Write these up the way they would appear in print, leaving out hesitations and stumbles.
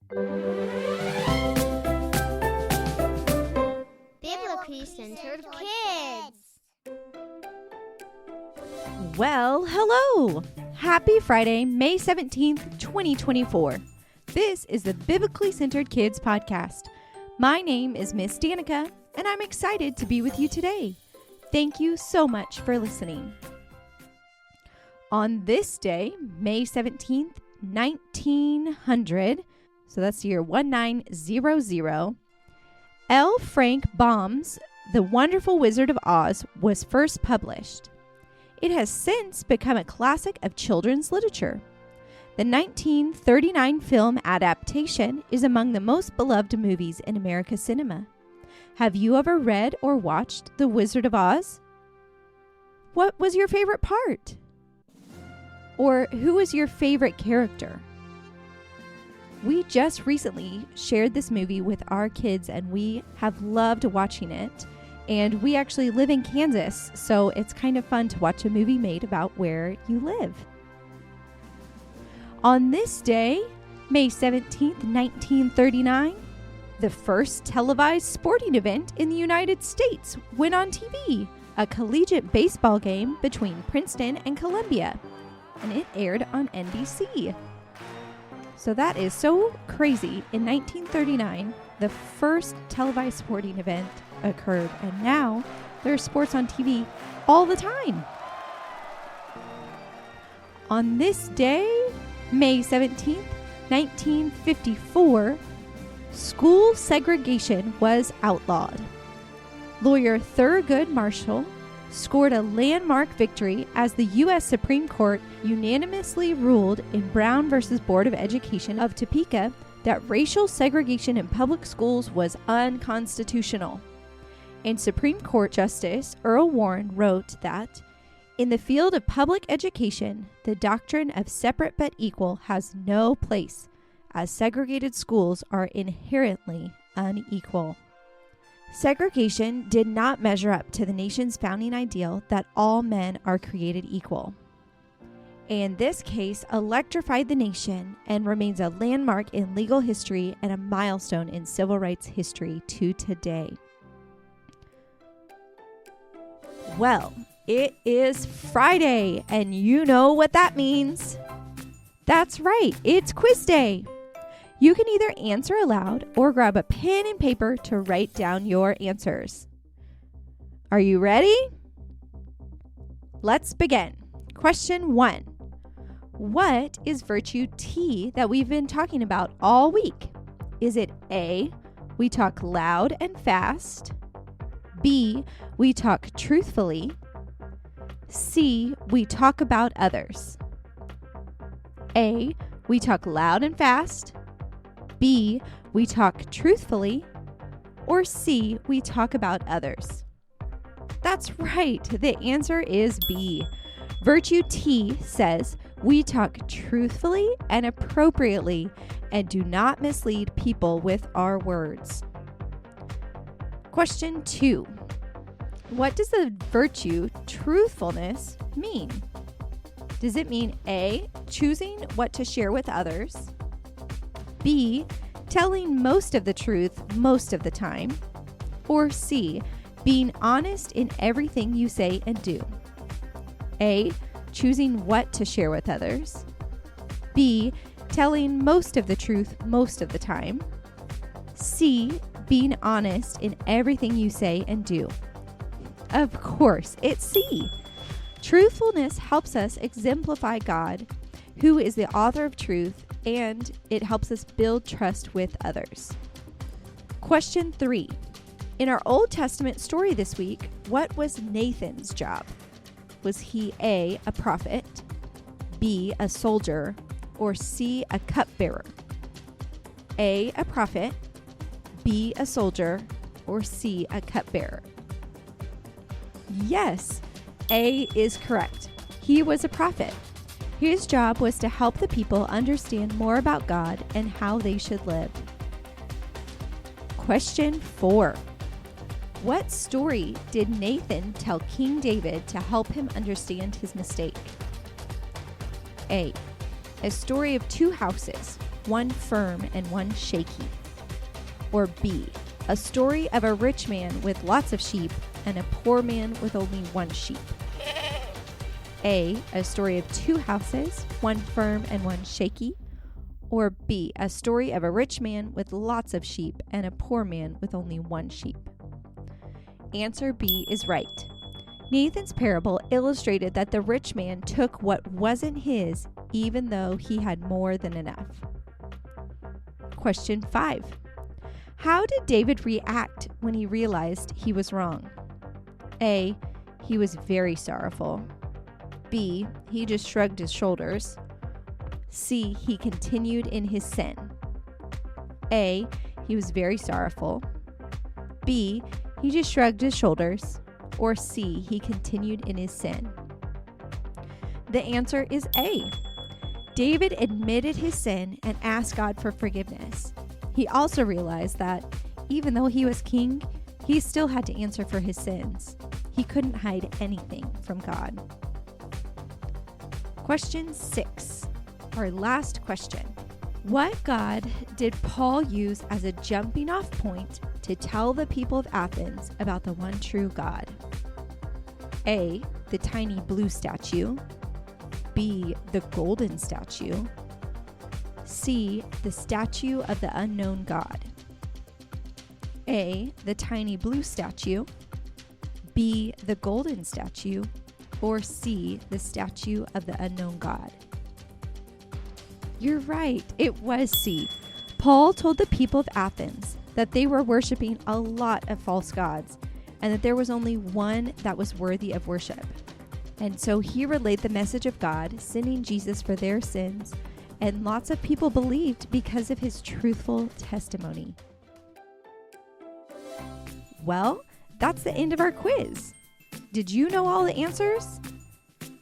Biblically Centered Kids. Well, hello! Happy Friday, May 17th, 2024. This is the Biblically Centered Kids podcast. My name is Miss Danika, and I'm excited to be with you today. Thank you so much for listening. On this day, May 17th, 1900, so that's the year 1900, L. Frank Baum's The Wonderful Wizard of Oz was first published. It has since become a classic of children's literature. The 1939 film adaptation is among the most beloved movies in America's cinema. Have you ever read or watched The Wizard of Oz? What was your favorite part? Or who was your favorite character? We just recently shared this movie with our kids and we have loved watching it. And we actually live in Kansas, so it's kind of fun to watch a movie made about where you live. On this day, May 17th, 1939, the first televised sporting event in the United States went on TV, a collegiate baseball game between Princeton and Columbia, and it aired on NBC. So that is so crazy. In 1939, the first televised sporting event occurred, and now there's sports on TV all the time. On this day, May 17th, 1954, school segregation was outlawed. Lawyer Thurgood Marshall scored a landmark victory as the U.S. Supreme Court unanimously ruled in Brown v. Board of Education of Topeka that racial segregation in public schools was unconstitutional. And Supreme Court Justice Earl Warren wrote that, "In the field of public education, the doctrine of separate but equal has no place, as segregated schools are inherently unequal." Segregation did not measure up to the nation's founding ideal that all men are created equal. And this case electrified the nation and remains a landmark in legal history and a milestone in civil rights history to today. Well, it is Friday, and you know what that means. That's right, it's quiz day. You can either answer aloud or grab a pen and paper to write down your answers. Are you ready? Let's begin. Question 1. What is virtue T that we've been talking about all week? Is it A, we talk loud and fast? B, we talk truthfully? C, we talk about others? A, we talk loud and fast? B, we talk truthfully? Or C, we talk about others? That's right. The answer is B. Virtue T says we talk truthfully and appropriately and do not mislead people with our words. Question 2. What does the virtue truthfulness mean? Does it mean A, choosing what to share with others? B, telling most of the truth most of the time? Or C, being honest in everything you say and do? A, choosing what to share with others? B, telling most of the truth most of the time? C, being honest in everything you say and do? Of course, it's C. Truthfulness helps us exemplify God, who is the author of truth, and it helps us build trust with others. Question 3. In our Old Testament story this week, what was Nathan's job? Was he A, a prophet, B, a soldier, or C, a cupbearer? A, a prophet, B, a soldier, or C, a cupbearer? Yes, A is correct. He was a prophet. His job was to help the people understand more about God and how they should live. Question 4. What story did Nathan tell King David to help him understand his mistake? A story of two houses, one firm and one shaky? Or B, a story of a rich man with lots of sheep and a poor man with only one sheep? A story of two houses, one firm and one shaky? Or B, a story of a rich man with lots of sheep and a poor man with only one sheep? Answer B is right. Nathan's parable illustrated that the rich man took what wasn't his even though he had more than enough. Question 5. How did David react when he realized he was wrong? A, he was very sorrowful. B, he just shrugged his shoulders. C, he continued in his sin. A, he was very sorrowful. B, he just shrugged his shoulders. Or C, he continued in his sin. The answer is A. David admitted his sin and asked God for forgiveness. He also realized that even though he was king, he still had to answer for his sins. He couldn't hide anything from God. Question 6, our last question. What God did Paul use as a jumping off point to tell the people of Athens about the one true God? A, the tiny blue statue. B, the golden statue. C, the statue of the unknown God. A, the tiny blue statue. B, the golden statue. Or C, the statue of the unknown God. You're right, it was C. Paul told the people of Athens that they were worshiping a lot of false gods and that there was only one that was worthy of worship. And so he relayed the message of God, sending Jesus for their sins, and lots of people believed because of his truthful testimony. Well, that's the end of our quiz. Did you know all the answers?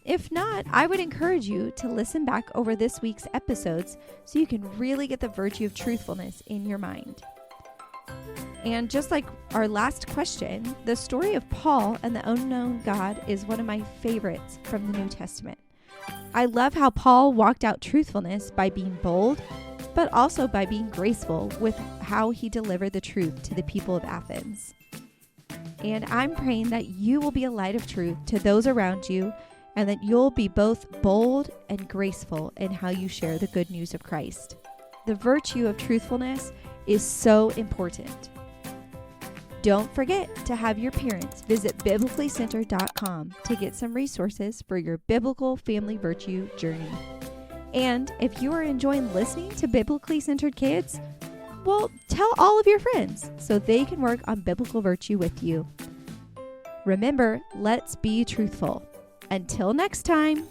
If not, I would encourage you to listen back over this week's episodes so you can really get the virtue of truthfulness in your mind. And just like our last question, the story of Paul and the unknown God is one of my favorites from the New Testament. I love how Paul walked out truthfulness by being bold, but also by being graceful with how he delivered the truth to the people of Athens. And I'm praying that you will be a light of truth to those around you, and that you'll be both bold and graceful in how you share the good news of Christ. The virtue of truthfulness is so important. Don't forget to have your parents visit biblicallycentered.com to get some resources for your biblical family virtue journey. And if you are enjoying listening to Biblically Centered Kids, well, tell all of your friends so they can work on biblical virtue with you. Remember, let's be truthful. Until next time.